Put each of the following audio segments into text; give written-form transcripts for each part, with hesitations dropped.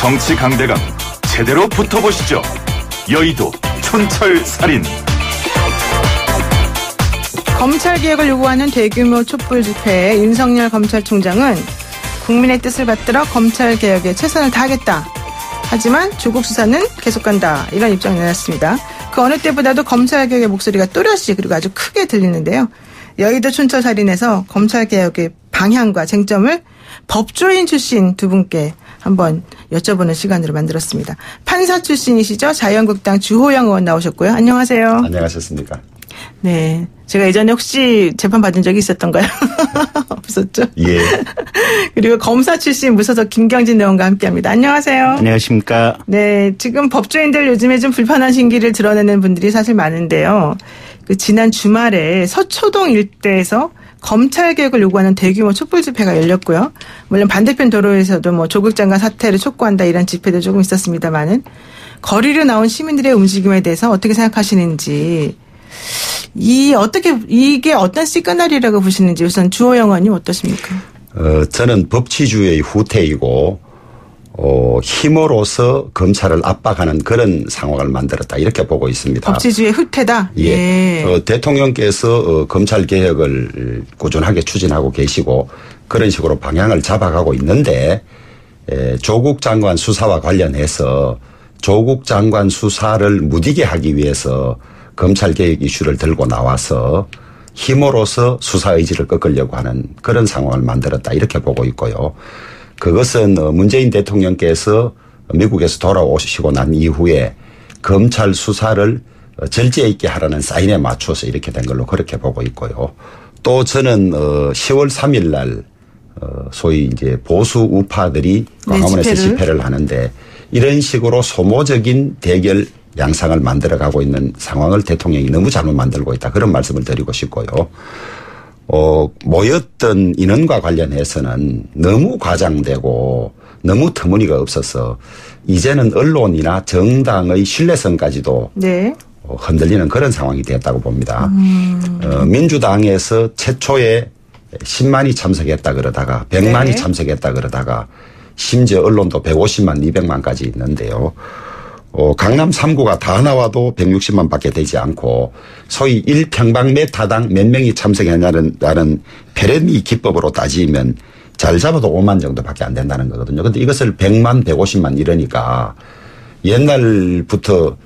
정치 강대강 제대로 붙어보시죠. 여의도 촌철살인. 검찰개혁을 요구하는 대규모 촛불 집회에 윤석열 검찰총장은 국민의 뜻을 받들어 검찰개혁에 최선을 다하겠다. 하지만 조국 수사는 계속 간다. 이런 입장을 내놨습니다. 그 어느 때보다도 검찰개혁의 목소리가 또렷이 그리고 아주 크게 들리는데요. 여의도 촌철살인에서 검찰개혁의 방향과 쟁점을 법조인 출신 두 분께 한번 여쭤보는 시간으로 만들었습니다. 판사 출신이시죠? 자유한국당 주호영 의원 나오셨고요. 안녕하세요. 안녕하셨습니까? 네. 제가 예전에 혹시 재판 받은 적이 있었던가요? 없었죠? 예. 그리고 검사 출신 무소속 김경진 의원과 함께합니다. 안녕하세요. 안녕하십니까? 네. 지금 법조인들 요즘에 좀 불편한 심기를 드러내는 분들이 사실 많은데요. 그 지난 주말에 서초동 일대에서 검찰개혁을 요구하는 대규모 촛불 집회가 열렸고요. 물론 반대편 도로에서도 뭐 조국 장관 사퇴를 촉구한다 이런 집회도 조금 있었습니다만은 거리로 나온 시민들의 움직임에 대해서 어떻게 생각하시는지 이게 어떤 시그널이라고 보시는지 우선 주호영 의원님 어떠십니까? 저는 법치주의의 후퇴이고 힘으로서 검찰을 압박하는 그런 상황을 만들었다 이렇게 보고 있습니다. 법치주의의 후퇴다? 예. 대통령께서 검찰개혁을 꾸준하게 추진하고 계시고 그런 식으로 방향을 잡아가고 있는데 조국 장관 수사와 관련해서 조국 장관 수사를 무디게 하기 위해서 검찰개혁 이슈를 들고 나와서 힘으로서 수사 의지를 꺾으려고 하는 그런 상황을 만들었다 이렇게 보고 있고요. 그것은 문재인 대통령께서 미국에서 돌아오시고 난 이후에 검찰 수사를 절제 있게 하라는 사인에 맞춰서 이렇게 된 걸로 그렇게 보고 있고요. 또 저는 10월 3일 날 소위 이제 보수 우파들이 광화문에서 집회를 하는데 이런 식으로 소모적인 대결 양상을 만들어가고 있는 상황을 대통령이 너무 잘못 만들고 있다. 그런 말씀을 드리고 싶고요. 모였던 인원과 관련해서는 너무 과장되고 너무 터무니가 없어서 이제는 언론이나 정당의 신뢰성까지도 네. 흔들리는 그런 상황이 됐다고 봅니다. 민주당에서 최초에 10만이 참석했다 그러다가 100만이 네. 참석했다 그러다가 심지어 언론도 150만, 200만까지 있는데요. 강남 3구가 다 나와도 160만 밖에 되지 않고 소위 1평방미터당 몇 명이 참석했냐는 페레미 기법으로 따지면 잘 잡아도 5만 정도밖에 안 된다는 거거든요. 그런데 이것을 100만, 150만 이러니까 옛날부터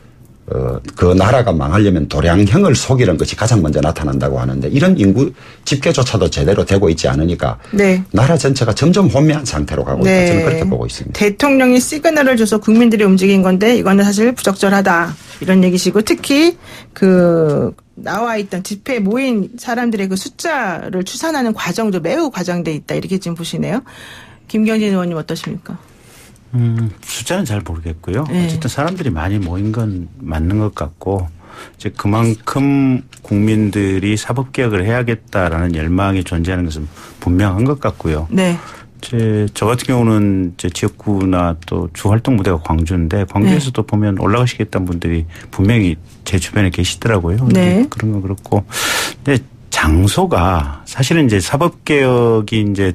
그 나라가 망하려면 도량형을 속이는 것이 가장 먼저 나타난다고 하는데 이런 인구 집계조차도 제대로 되고 있지 않으니까 네. 나라 전체가 점점 혼미한 상태로 가고 네. 있다. 저는 그렇게 보고 있습니다. 대통령이 시그널을 줘서 국민들이 움직인 건데 이거는 사실 부적절하다 이런 얘기시고 특히 나와 있던 집회에 모인 사람들의 그 숫자를 추산하는 과정도 매우 과장돼 있다 이렇게 지금 보시네요. 김경진 의원님 어떠십니까? 숫자는 잘 모르겠고요. 네. 어쨌든 사람들이 많이 모인 건 맞는 것 같고 이제 그만큼 국민들이 사법개혁을 해야겠다라는 열망이 존재하는 것은 분명한 것 같고요. 네. 저 같은 경우는 제 지역구나 또 주 활동 무대가 광주인데 광주에서도 네. 보면 올라가시겠다는 분들이 분명히 제 주변에 계시더라고요. 네. 그런 건 그렇고. 근데 장소가 사실은 이제 사법개혁이 이제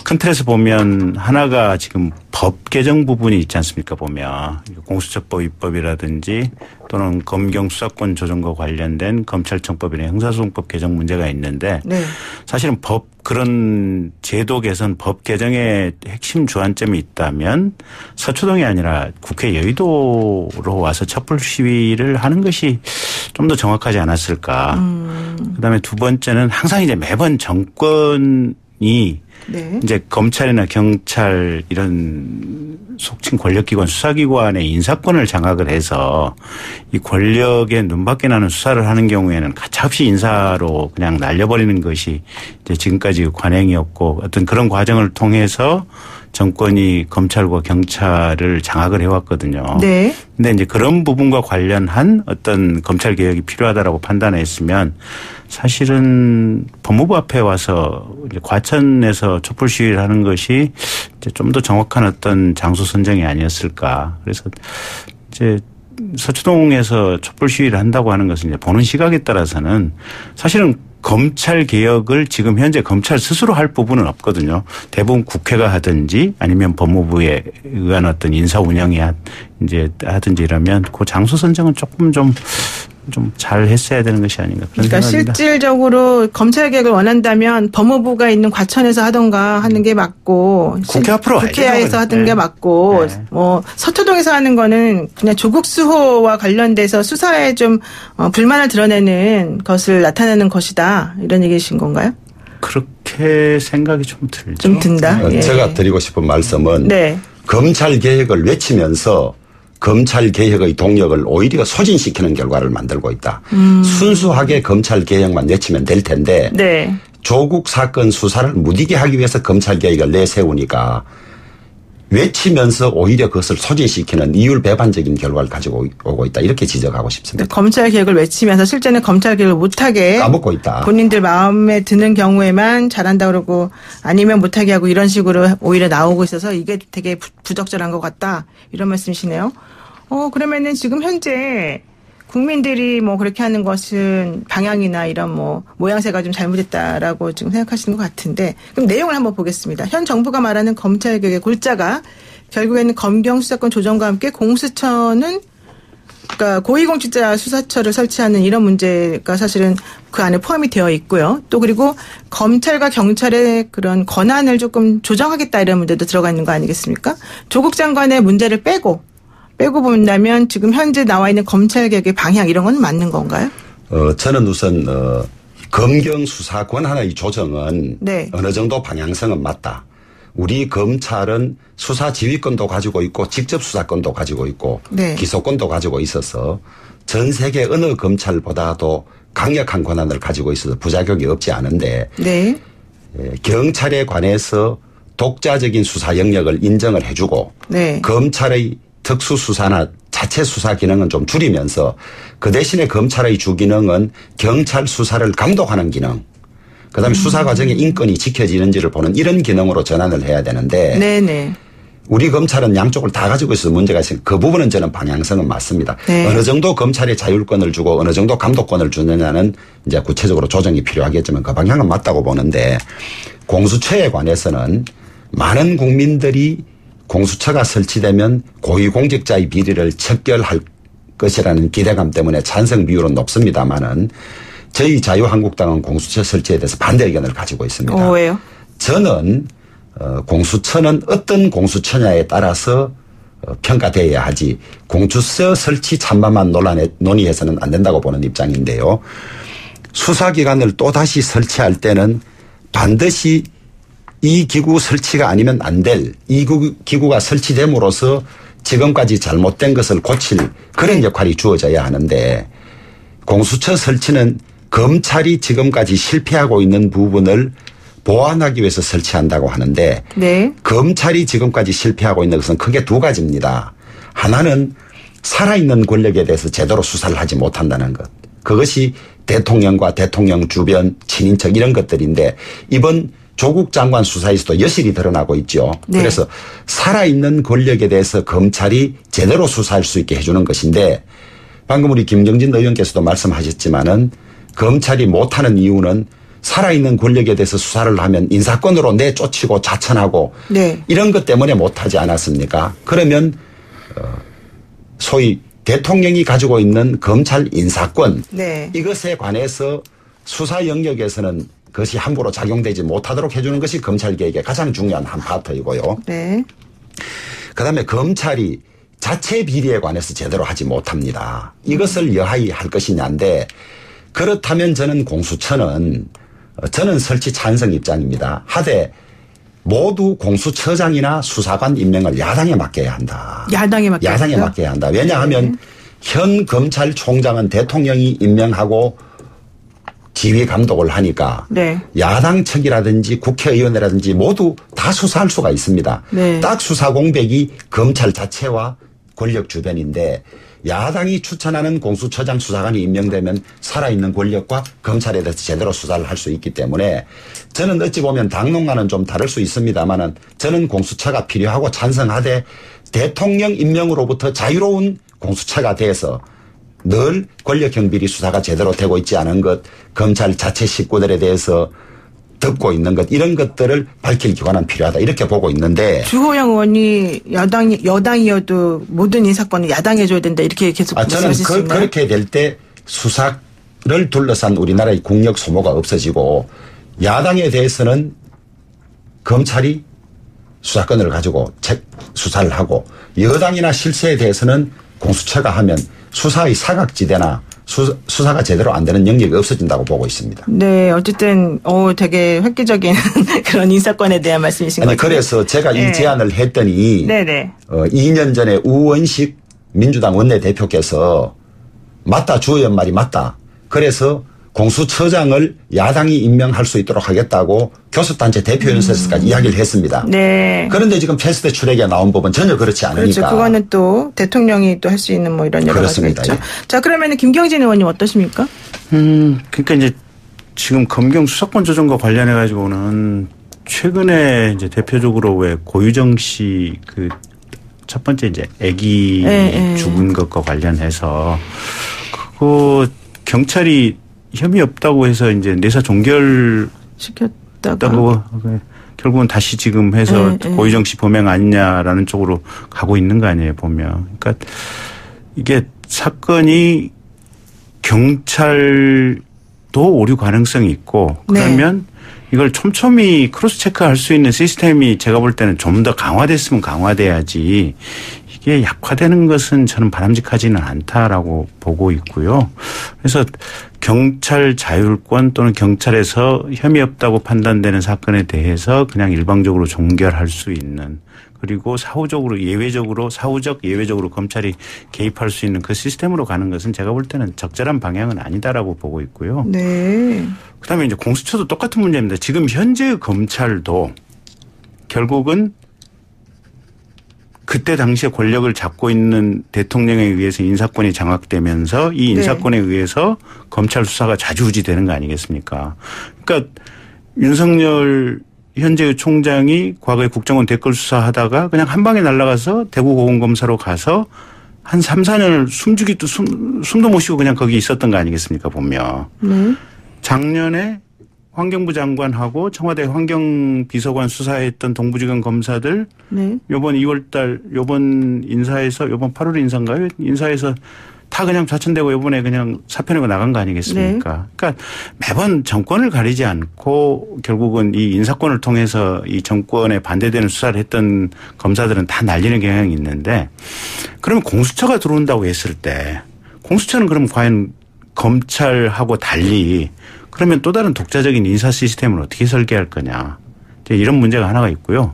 큰 틀에서 보면 하나가 지금 법 개정 부분이 있지 않습니까 보면 공수처법 입법이라든지 또는 검경 수사권 조정과 관련된 검찰청법이나 형사소송법 개정 문제가 있는데 네. 사실은 그런 제도 개선 법 개정의 핵심 주안점이 있다면 서초동이 아니라 국회 여의도로 와서 촛불 시위를 하는 것이 좀 더 정확하지 않았을까. 그다음에 두 번째는 항상 이제 매번 정권이 네. 이제 검찰이나 경찰 이런 속칭 권력기관 수사기관의 인사권을 장악을 해서 이 권력의 눈밖에 나는 수사를 하는 경우에는 가차없이 인사로 그냥 날려버리는 것이 이제 지금까지 관행이었고 어떤 그런 과정을 통해서 정권이 검찰과 경찰을 장악을 해왔거든요. 네. 근데 이제 그런 부분과 관련한 어떤 검찰 개혁이 필요하다라고 판단했으면 사실은 법무부 앞에 와서 이제 과천에서 촛불 시위를 하는 것이 이제 좀 더 정확한 어떤 장소 선정이 아니었을까. 그래서 이제 서초동에서 촛불 시위를 한다고 하는 것은 이제 보는 시각에 따라서는 사실은 검찰 개혁을 지금 현재 검찰 스스로 할 부분은 없거든요. 대부분 국회가 하든지 아니면 법무부에 의한 어떤 인사 운영이 이제 하든지 이러면 그 장소 선정은 조금 좀 잘 했어야 되는 것이 아닌가 그런 그러니까 생각입니다. 실질적으로 검찰 개혁을 원한다면 법무부가 있는 과천에서 하던가 하는 게 맞고 국회 앞으로 국회에서 하던 네. 게 맞고 네. 뭐 서초동에서 하는 거는 그냥 조국 수호와 관련돼서 수사에 좀 불만을 드러내는 것을 나타내는 것이다 이런 얘기이신 건가요? 그렇게 생각이 좀 들죠. 좀 든다. 예. 제가 드리고 싶은 말씀은 네. 검찰 개혁을 외치면서 검찰 개혁의 동력을 오히려 소진시키는 결과를 만들고 있다. 순수하게 검찰 개혁만 외치면 될 텐데 네. 조국 사건 수사를 무디게 하기 위해서 검찰 개혁을 내세우니까 외치면서 오히려 그것을 소진시키는 이율 배반적인 결과를 가지고 오고 있다. 이렇게 지적하고 싶습니다. 검찰 개혁을 외치면서 실제는 검찰 개혁을 못하게 까먹고 있다. 본인들 마음에 드는 경우에만 잘한다 그러고 아니면 못하게 하고 이런 식으로 오히려 나오고 있어서 이게 되게 부적절한 것 같다. 이런 말씀이시네요. 그러면은 지금 현재 국민들이 뭐 그렇게 하는 것은 방향이나 이런 뭐 모양새가 좀 잘못됐다라고 지금 생각하시는 것 같은데 그럼 내용을 한번 보겠습니다. 현 정부가 말하는 검찰 개혁의 골자가 결국에는 검경 수사권 조정과 함께 공수처는 그러니까 고위공직자 수사처를 설치하는 이런 문제가 사실은 그 안에 포함이 되어 있고요. 또 그리고 검찰과 경찰의 그런 권한을 조금 조정하겠다 이런 문제도 들어가 있는 거 아니겠습니까? 조국 장관의 문제를 빼고 본다면 지금 현재 나와 있는 검찰 개혁의 방향 이런 건 맞는 건가요? 저는 우선 검경 수사 권한의 조정은 네. 어느 정도 방향성은 맞다. 우리 검찰은 수사 지휘권도 가지고 있고 직접 수사권도 가지고 있고 네. 기소권도 가지고 있어서 전 세계 어느 검찰보다도 강력한 권한을 가지고 있어서 부작용이 없지 않은데 네. 경찰에 관해서 독자적인 수사 영역을 인정을 해주고 네. 검찰의 특수수사나 자체 수사 기능은 좀 줄이면서 그 대신에 검찰의 주 기능은 경찰 수사를 감독하는 기능 그다음에 수사 과정의 인권이 지켜지는지를 보는 이런 기능으로 전환을 해야 되는데 네네. 우리 검찰은 양쪽을 다 가지고 있어서 문제가 있으니 그 부분은 저는 방향성은 맞습니다. 네. 어느 정도 검찰에 자율권을 주고 어느 정도 감독권을 주느냐는 이제 구체적으로 조정이 필요하겠지만 그 방향은 맞다고 보는데 공수처에 관해서는 많은 국민들이 공수처가 설치되면 고위공직자의 비리를 척결할 것이라는 기대감 때문에 찬성 비율은 높습니다만은 저희 자유한국당은 공수처 설치에 대해서 반대 의견을 가지고 있습니다. 왜요? 저는 공수처는 어떤 공수처냐에 따라서 평가돼야 하지 공수처 설치 찬반만 논의해서는 안 된다고 보는 입장인데요. 수사기관을 또다시 설치할 때는 반드시 이 기구 설치가 아니면 안 될 이 기구가 설치됨으로써 지금까지 잘못된 것을 고칠 그런 역할이 주어져야 하는데 공수처 설치는 검찰이 지금까지 실패하고 있는 부분을 보완하기 위해서 설치한다고 하는데 네. 검찰이 지금까지 실패하고 있는 것은 크게 두 가지입니다. 하나는 살아있는 권력에 대해서 제대로 수사를 하지 못한다는 것. 그것이 대통령과 대통령 주변 친인척 이런 것들인데 이번 조국 장관 수사에서도 여실히 드러나고 있죠. 네. 그래서 살아있는 권력에 대해서 검찰이 제대로 수사할 수 있게 해주는 것인데 방금 우리 김정진 의원께서도 말씀하셨지만은 검찰이 못하는 이유는 살아있는 권력에 대해서 수사를 하면 인사권으로 내쫓이고 자천하고 네. 이런 것 때문에 못하지 않았습니까? 그러면 소위 대통령이 가지고 있는 검찰 인사권 네. 이것에 관해서 수사 영역에서는 그것이 함부로 작용되지 못하도록 해주는 것이 검찰개혁의 가장 중요한 한 파트이고요. 네. 그다음에 검찰이 자체 비리에 관해서 제대로 하지 못합니다. 이것을 여하이 할 것이냐인데 그렇다면 저는 공수처는 저는 설치 찬성 입장입니다. 하되 모두 공수처장이나 수사관 임명을 야당에 맡겨야 한다. 야당에 맡겨야 한다. 왜냐하면 현 검찰총장은 대통령이 임명하고 지휘 감독을 하니까 네. 야당 측이라든지 국회의원이라든지 모두 다 수사할 수가 있습니다. 네. 딱 수사 공백이 검찰 자체와 권력 주변인데 야당이 추천하는 공수처장 수사관이 임명되면 살아있는 권력과 검찰에 대해서 제대로 수사를 할 수 있기 때문에 저는 어찌 보면 당론과는 좀 다를 수 있습니다만은 저는 공수처가 필요하고 찬성하되 대통령 임명으로부터 자유로운 공수처가 돼서 늘 권력 경비리 수사가 제대로 되고 있지 않은 것, 검찰 자체 식구들에 대해서 듣고 있는 것, 이런 것들을 밝힐 기관은 필요하다 이렇게 보고 있는데, 주호영 의원이 여당이어도 모든 인사권을 야당에 줘야 된다 이렇게 계속 저는 그렇게 될 때 수사를 둘러싼 우리나라의 국력 소모가 없어지고, 야당에 대해서는 검찰이 수사권을 가지고 수사를 하고, 여당이나 실세에 대해서는 공수처가 하면 수사의 사각지대나 수사가 제대로 안 되는 영역이 없어진다고 보고 있습니다. 네, 어쨌든 되게 획기적인 그런 인사권에 대한 말씀이신 것 같아요. 그래서 제가 이 제안을 했더니 2년 전에 우원식 민주당 원내대표께서 맞다, 주 의원 말이 맞다. 그래서 공수처장을 야당이 임명할 수 있도록 하겠다고 교섭단체 대표연설에서까지 이야기를 했습니다. 네. 그런데 지금 패스트 트랙에 나온 법은 전혀 그렇지 않으니까. 그렇죠. 그거는 또 대통령이 또 할 수 있는 뭐 이런 여러 가지가 있죠. 예. 자, 그러면 김경진 의원님 어떠십니까? 그러니까 이제 지금 검경 수사권 조정과 관련해 가지고는 최근에 이제 대표적으로 왜 고유정 씨 그 첫 번째 이제 아기 죽은 것과 관련해서 그거 경찰이 혐의 없다고 해서 이제 내사 종결 시켰다고 결국은 다시 지금 해서 고유정 씨 범행 아니냐라는 쪽으로 가고 있는 거 아니에요, 보면. 그러니까 이게 사건이 경찰도 오류 가능성이 있고 그러면 이걸 촘촘히 크로스 체크할 수 있는 시스템이 제가 볼 때는 좀 더 강화됐으면 강화돼야지 이게 약화되는 것은 저는 바람직하지는 않다라고 보고 있고요. 그래서 경찰 자율권 또는 경찰에서 혐의 없다고 판단되는 사건에 대해서 그냥 일방적으로 종결할 수 있는, 그리고 사후적 예외적으로 검찰이 개입할 수 있는 그 시스템으로 가는 것은 제가 볼 때는 적절한 방향은 아니다라고 보고 있고요. 네. 그다음에 이제 공수처도 똑같은 문제입니다. 지금 현재의 검찰도 결국은 그때 당시에 권력을 잡고 있는 대통령에 의해서 인사권이 장악되면서 이 인사권에 의해서 검찰 수사가 좌지우지되는 거 아니겠습니까? 그러니까 윤석열 현재의 총장이 과거에 국정원 댓글 수사하다가 그냥 한 방에 날아가서 대구 고검검사로 가서 한 3, 4년을 숨도 못 쉬고 그냥 거기 있었던 거 아니겠습니까, 보면. 작년에 환경부 장관하고 청와대 환경비서관 수사했던 동부지검 검사들 요번 2월달 요번 8월 인사인가요? 인사에서 다 그냥 좌천되고 요번에 그냥 사표 내고 나간 거 아니겠습니까? 그러니까 매번 정권을 가리지 않고 결국은 이 인사권을 통해서 이 정권에 반대되는 수사를 했던 검사들은 다 날리는 경향이 있는데, 그러면 공수처가 들어온다고 했을 때 공수처는 그럼 과연 검찰하고 달리 그러면 또 다른 독자적인 인사 시스템을 어떻게 설계할 거냐. 이런 문제가 하나가 있고요.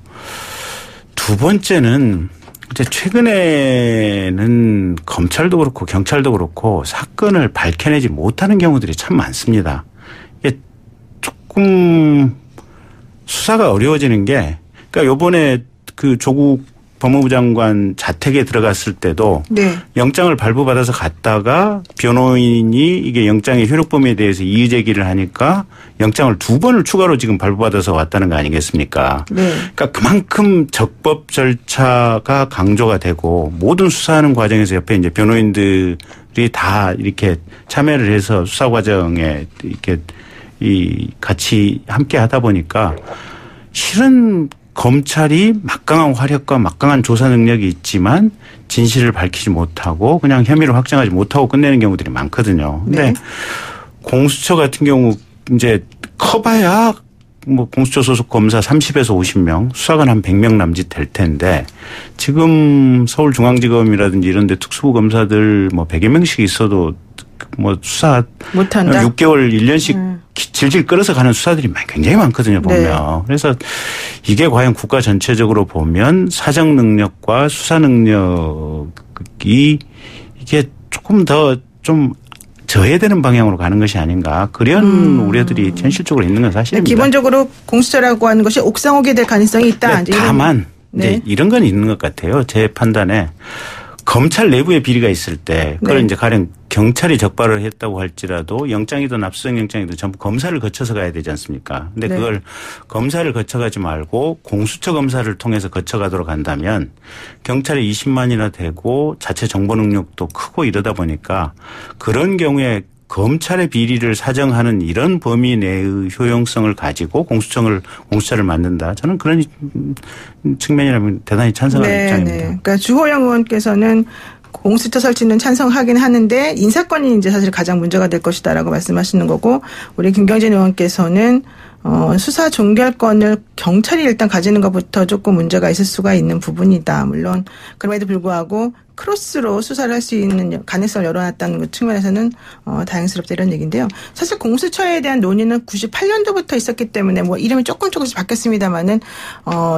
두 번째는 이제 최근에는 검찰도 그렇고 경찰도 그렇고 사건을 밝혀내지 못하는 경우들이 참 많습니다. 이게 조금 수사가 어려워지는 게, 그러니까 요번에 그 조국 법무부 장관 자택에 들어갔을 때도 영장을 발부받아서 갔다가 변호인이 이게 영장의 효력 범위에 대해서 이의 제기를 하니까 영장을 2번을 추가로 지금 발부받아서 왔다는 거 아니겠습니까? 그러니까 그만큼 적법 절차가 강조가 되고 모든 수사하는 과정에서 옆에 이제 변호인들이 다 이렇게 참여를 해서 수사 과정에 이렇게 같이 함께 하다 보니까 실은 검찰이 막강한 화력과 막강한 조사 능력이 있지만 진실을 밝히지 못하고 그냥 혐의를 확정하지 못하고 끝내는 경우들이 많거든요. 근데 공수처 같은 경우 이제 커봐야 뭐 공수처 소속 검사 30에서 50명, 수사관 한 100명 남짓 될 텐데 지금 서울중앙지검이라든지 이런 데 특수부 검사들 뭐 100여 명씩 있어도 뭐 수사 못한다. 6개월 1년씩 질질 끌어서 가는 수사들이 굉장히 많거든요, 보면. 그래서 이게 과연 국가 전체적으로 보면 사정 능력과 수사 능력이 이게 조금 더 좀 저해되는 방향으로 가는 것이 아닌가, 그런 우려들이 현실적으로 있는 건 사실입니다. 기본적으로 공수처라고 하는 것이 옥상오게 될 가능성이 있다. 다만 이제 이런 건 있는 것 같아요. 제 판단에 검찰 내부에 비리가 있을 때 그걸 이제 가령 경찰이 적발을 했다고 할지라도 영장이든 압수수색 영장이든 전부 검사를 거쳐서 가야 되지 않습니까? 근데 네. 그걸 검사를 거쳐가지 말고 공수처 검사를 통해서 거쳐가도록 한다면 경찰이 20만이나 되고 자체 정보 능력도 크고 이러다 보니까 그런 경우에 검찰의 비리를 사정하는 이런 범위 내의 효용성을 가지고 공수처를 만든다. 저는 그런 측면이라면 대단히 찬성하는 입장입니다. 네. 그러니까 주호영 의원께서는 공수처 설치는 찬성하긴 하는데 인사권이 이제 사실 가장 문제가 될 것이다라고 말씀하시는 거고, 우리 김경진 의원께서는 수사 종결권을 경찰이 일단 가지는 것부터 조금 문제가 있을 수가 있는 부분이다. 물론 그럼에도 불구하고 크로스로 수사를 할 수 있는 가능성을 열어놨다는 그 측면에서는 다행스럽다 이런 얘기인데요. 사실 공수처에 대한 논의는 98년도부터 있었기 때문에 뭐 이름이 조금씩 바뀌었습니다만은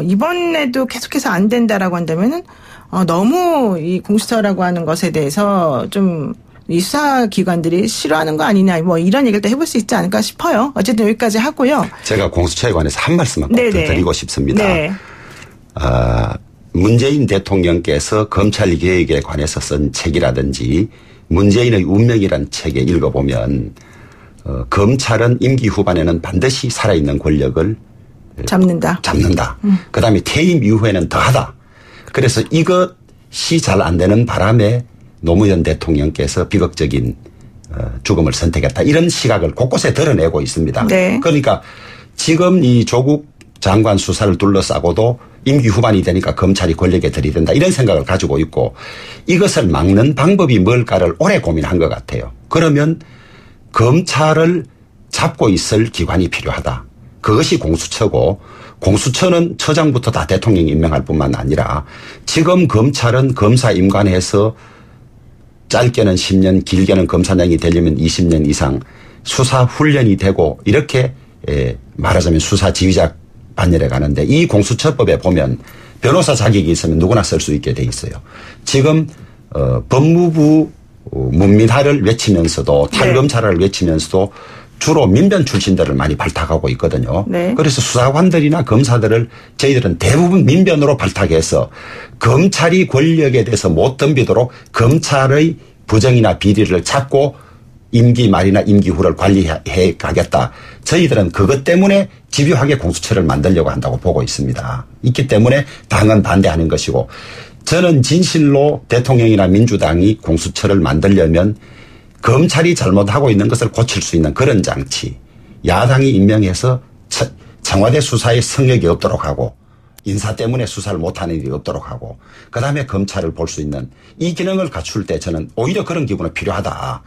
이번에도 계속해서 안 된다라고 한다면은 너무 이 공수처라고 하는 것에 대해서 좀 이 수사기관들이 싫어하는 거 아니냐 뭐 이런 얘기를 또 해볼 수 있지 않을까 싶어요. 어쨌든 여기까지 하고요. 제가 공수처에 관해서 한 말씀만 꼭 드리고 싶습니다. 네. 문재인 대통령께서 검찰개혁에 관해서 쓴 책이라든지 문재인의 운명이라는 책에 읽어보면 검찰은 임기 후반에는 반드시 살아있는 권력을 잡는다. 그다음에 퇴임 이후에는 더하다. 그래서 이것이 잘 안 되는 바람에 노무현 대통령께서 비극적인 죽음을 선택했다. 이런 시각을 곳곳에 드러내고 있습니다. 네. 그러니까 지금 이 조국 장관 수사를 둘러싸고도 임기 후반이 되니까 검찰이 권력에 들이댄다. 이런 생각을 가지고 있고 이것을 막는 방법이 뭘까를 오래 고민한 것 같아요. 그러면 검찰을 잡고 있을 기관이 필요하다. 그것이 공수처고 공수처는 처장부터 다 대통령이 임명할 뿐만 아니라 지금 검찰은 검사 임관해서 짧게는 10년 길게는 검사장이 되려면 20년 이상 수사 훈련이 되고 이렇게 말하자면 수사 지휘자 반열에 가는데 이 공수처법에 보면 변호사 자격이 있으면 누구나 쓸 수 있게 돼 있어요. 지금 법무부 문민화를 외치면서도 탈검찰을 외치면서도 주로 민변 출신들을 많이 발탁하고 있거든요. 네. 그래서 수사관들이나 검사들을 저희들은 대부분 민변으로 발탁해서 검찰이 권력에 대해서 못 덤비도록 검찰의 부정이나 비리를 찾고 임기 말이나 임기 후를 관리해 가겠다. 저희들은 그것 때문에 집요하게 공수처를 만들려고 한다고 보고 있습니다. 있기 때문에 당은 반대하는 것이고 저는 진실로 대통령이나 민주당이 공수처를 만들려면 검찰이 잘못하고 있는 것을 고칠 수 있는 그런 장치, 야당이 임명해서 청와대 수사에 성역이 없도록 하고 인사 때문에 수사를 못하는 일이 없도록 하고 그다음에 검찰을 볼 수 있는 이 기능을 갖출 때 저는 오히려 그런 기구는 필요하다.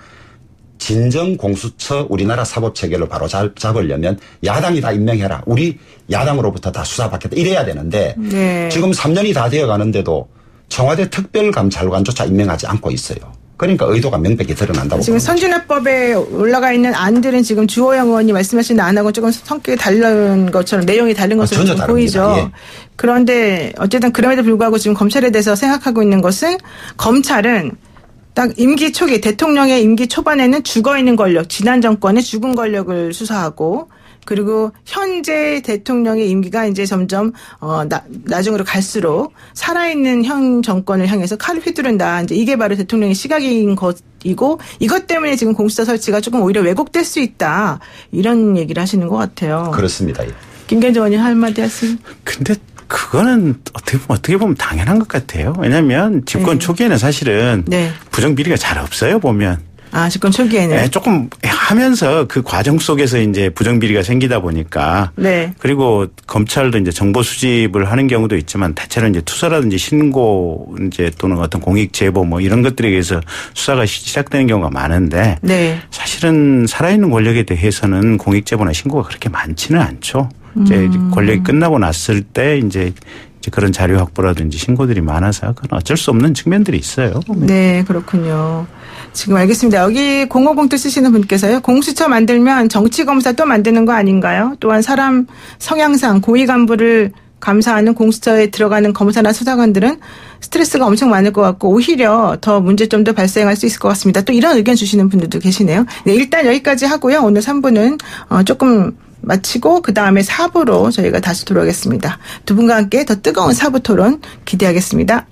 진정 공수처 우리나라 사법체계를 바로 잡으려면 야당이 다 임명해라. 우리 야당으로부터 다 수사받겠다. 이래야 되는데 네. 지금 3년이 다 되어 가는데도 청와대 특별감찰관조차 임명하지 않고 있어요. 그러니까 의도가 명백히 드러난다고. 지금 선진화법에 올라가 있는 안들은 지금 주호영 의원이 말씀하신 안하고 조금 성격이 다른 것처럼 내용이 다른 것으로 좀 보이죠. 예. 그런데 어쨌든 그럼에도 불구하고 지금 검찰에 대해서 생각하고 있는 것은 검찰은 딱 임기 초기 대통령의 임기 초반에는 죽어있는 권력, 지난 정권의 죽은 권력을 수사하고 그리고 현재 대통령의 임기가 이제 점점 나중으로 갈수록 살아있는 현 정권을 향해서 칼을 휘두른다. 이제 이게 바로 대통령의 시각인 것이고 이것 때문에 지금 공수처 설치가 조금 오히려 왜곡될 수 있다. 이런 얘기를 하시는 것 같아요. 그렇습니다. 김경진 의원님 할 말이 하시면. 근데 그거는 어떻게 보면 당연한 것 같아요. 왜냐하면 집권 초기에는 사실은 부정비리가 잘 없어요. 보면. 집권 초기에는. 네, 조금 하면서 그 과정 속에서 이제 부정비리가 생기다 보니까. 네. 그리고 검찰도 이제 정보 수집을 하는 경우도 있지만 대체로 이제 투서라든지 신고 이제 또는 어떤 공익 제보 뭐 이런 것들에 의해서 수사가 시작되는 경우가 많은데. 네. 사실은 살아있는 권력에 대해서는 공익 제보나 신고가 그렇게 많지는 않죠. 이제 권력이 끝나고 났을 때 이제 그런 자료 확보라든지 신고들이 많아서 그건 어쩔 수 없는 측면들이 있어요. 네, 그렇군요. 지금 알겠습니다. 여기 050도 쓰시는 분께서요. 공수처 만들면 정치검사 또 만드는 거 아닌가요? 또한 사람 성향상 고위 간부를 감사하는 공수처에 들어가는 검사나 수사관들은 스트레스가 엄청 많을 것 같고 오히려 더 문제점도 발생할 수 있을 것 같습니다. 또 이런 의견 주시는 분들도 계시네요. 네, 일단 여기까지 하고요. 오늘 3부는 조금 마치고 그다음에 4부로 저희가 다시 돌아오겠습니다. 두 분과 함께 더 뜨거운 4부 토론 기대하겠습니다.